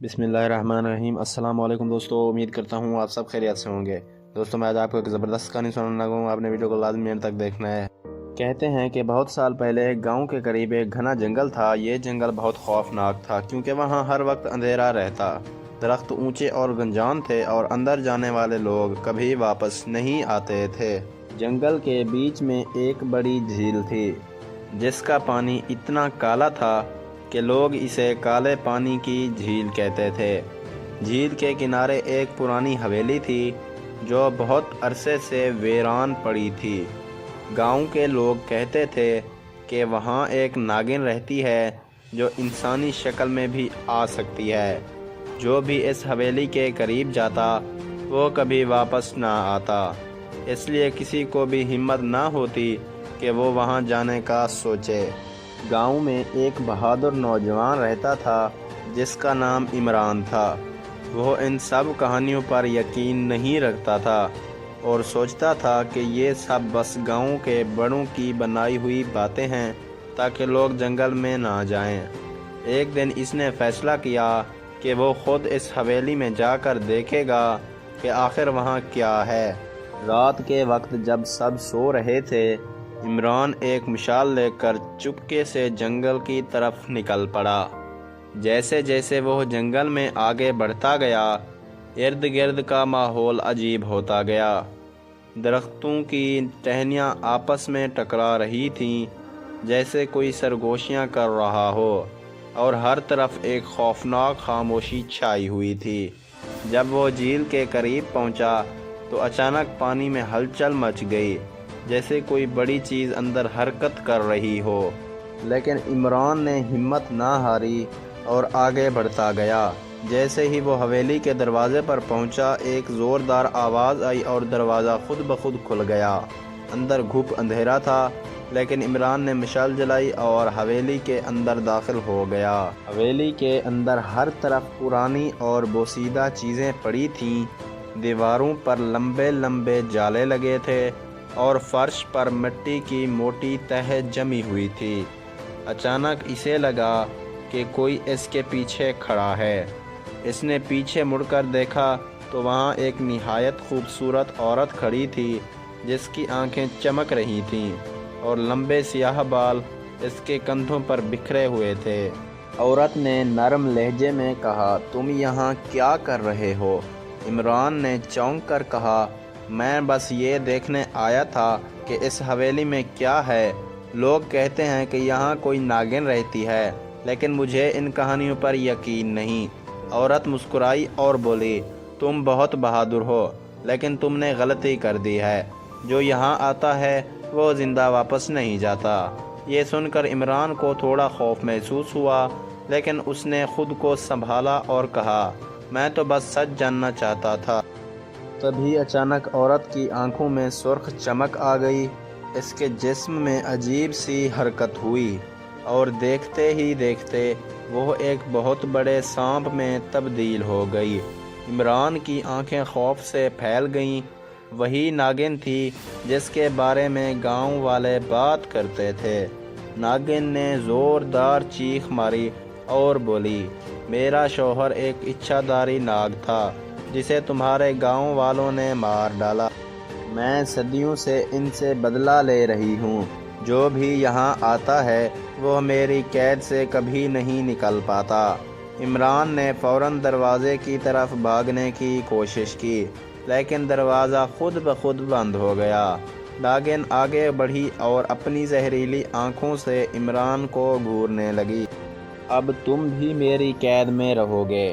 बिस्मिल्लाहिर्रहमानिर्रहीम। अस्सलाम वालेकुम दोस्तों, उम्मीद करता हूँ आप सब खैरियत से होंगे। दोस्तों मैं आज आपको एक ज़बरदस्त कहानी सुनाने लगा हूँ, आपने वीडियो को लाजमी एंड तक देखना है। कहते हैं कि बहुत साल पहले एक गाँव के करीब एक घना जंगल था। ये जंगल बहुत खौफनाक था क्योंकि वहाँ हर वक्त अंधेरा रहता, दरख्त ऊंचे और गंजान थे और अंदर जाने वाले लोग कभी वापस नहीं आते थे। जंगल के बीच में एक बड़ी झील थी जिसका पानी इतना काला था कि लोग इसे काले पानी की झील कहते थे। झील के किनारे एक पुरानी हवेली थी जो बहुत अरसे से वीरान पड़ी थी। गांव के लोग कहते थे कि वहाँ एक नागिन रहती है जो इंसानी शक्ल में भी आ सकती है। जो भी इस हवेली के करीब जाता वो कभी वापस ना आता, इसलिए किसी को भी हिम्मत ना होती कि वो वहाँ जाने का सोचे। गांव में एक बहादुर नौजवान रहता था जिसका नाम इमरान था। वो इन सब कहानियों पर यकीन नहीं रखता था और सोचता था कि ये सब बस गांव के बड़ों की बनाई हुई बातें हैं ताकि लोग जंगल में ना जाएं। एक दिन इसने फैसला किया कि वो खुद इस हवेली में जाकर देखेगा कि आखिर वहाँ क्या है। रात के वक्त जब सब सो रहे थे, इमरान एक मिसाल लेकर चुपके से जंगल की तरफ निकल पड़ा। जैसे जैसे वो जंगल में आगे बढ़ता गया, इर्द गिर्द का माहौल अजीब होता गया। दरख्तों की टहनियाँ आपस में टकरा रही थीं जैसे कोई सरगोशियाँ कर रहा हो, और हर तरफ एक खौफनाक खामोशी छाई हुई थी। जब वो झील के करीब पहुंचा तो अचानक पानी में हलचल मच गई, जैसे कोई बड़ी चीज़ अंदर हरकत कर रही हो। लेकिन इमरान ने हिम्मत ना हारी और आगे बढ़ता गया। जैसे ही वो हवेली के दरवाजे पर पहुंचा, एक ज़ोरदार आवाज़ आई और दरवाज़ा खुद ब खुद खुल गया। अंदर घुप अंधेरा था, लेकिन इमरान ने मशाल जलाई और हवेली के अंदर दाखिल हो गया। हवेली के अंदर हर तरफ पुरानी और बोसीदा चीज़ें पड़ी थीं। दीवारों पर लंबे लंबे जाले लगे थे और फर्श पर मिट्टी की मोटी तह जमी हुई थी। अचानक इसे लगा कि कोई इसके पीछे खड़ा है। इसने पीछे मुड़कर देखा तो वहाँ एक निहायत खूबसूरत औरत खड़ी थी जिसकी आंखें चमक रही थीं और लंबे सियाह बाल इसके कंधों पर बिखरे हुए थे। औरत ने नरम लहजे में कहा, तुम यहाँ क्या कर रहे हो? इमरान ने चौंक कर कहा, मैं बस ये देखने आया था कि इस हवेली में क्या है। लोग कहते हैं कि यहाँ कोई नागिन रहती है, लेकिन मुझे इन कहानियों पर यकीन नहीं। औरत मुस्कुराई और बोली, तुम बहुत बहादुर हो, लेकिन तुमने गलती कर दी है। जो यहाँ आता है वो ज़िंदा वापस नहीं जाता। ये सुनकर इमरान को थोड़ा खौफ महसूस हुआ, लेकिन उसने खुद को संभाला और कहा, मैं तो बस सच जानना चाहता था। तभी अचानक औरत की आंखों में सुर्ख चमक आ गई। इसके जिस्म में अजीब सी हरकत हुई और देखते ही देखते वो एक बहुत बड़े सांप में तब्दील हो गई। इमरान की आंखें खौफ से फैल गईं। वही नागिन थी जिसके बारे में गांव वाले बात करते थे। नागिन ने ज़ोरदार चीख मारी और बोली, मेरा शौहर एक इच्छाधारी नाग था जिसे तुम्हारे गांव वालों ने मार डाला। मैं सदियों से इनसे बदला ले रही हूँ। जो भी यहाँ आता है वो मेरी कैद से कभी नहीं निकल पाता। इमरान ने फ़ौरन दरवाज़े की तरफ भागने की कोशिश की, लेकिन दरवाज़ा खुद ब खुद बंद हो गया। नागिन आगे बढ़ी और अपनी जहरीली आँखों से इमरान को घूरने लगी। अब तुम भी मेरी कैद में रहोगे,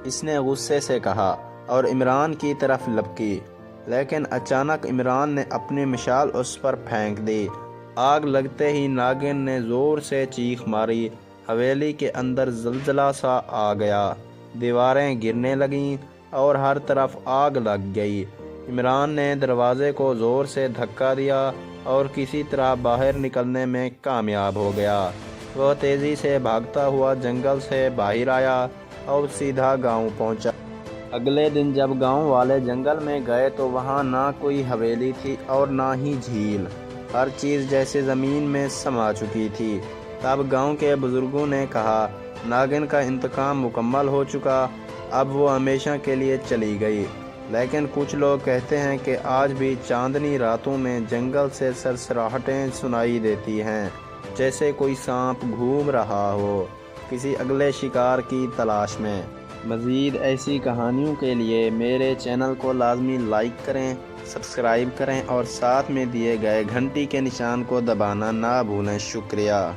इसने गुस्से से कहा और इमरान की तरफ लपकी। लेकिन अचानक इमरान ने अपनी मिसाल उस पर फेंक दी। आग लगते ही नागिन ने ज़ोर से चीख मारी। हवेली के अंदर ज़लज़ला सा आ गया। दीवारें गिरने लगीं और हर तरफ आग लग गई। इमरान ने दरवाज़े को ज़ोर से धक्का दिया और किसी तरह बाहर निकलने में कामयाब हो गया। वह तेज़ी से भागता हुआ जंगल से बाहर आया और सीधा गांव पहुंचा। अगले दिन जब गांव वाले जंगल में गए तो वहां ना कोई हवेली थी और ना ही झील। हर चीज़ जैसे ज़मीन में समा चुकी थी। तब गांव के बुज़ुर्गों ने कहा ناگن کا انتقام مکمل ہو چکا، اب وہ ہمیشہ کے لیے چلی گئی۔ لیکن کچھ لوگ کہتے ہیں کہ آج بھی چاندنی راتوں میں جنگل سے سرسراہٹیں سنائی دیتی ہیں، جیسے کوئی سانپ گھوم رہا ہو کسی اگلے شکار کی تلاش میں۔ مزید ایسی کہانیوں کے لیے میرے چینل کو لازمی لائک کریں، سبسکرائب کریں اور ساتھ میں دیے گئے گھنٹی کے نشان کو دبانا نہ بھولیں۔ شکریہ۔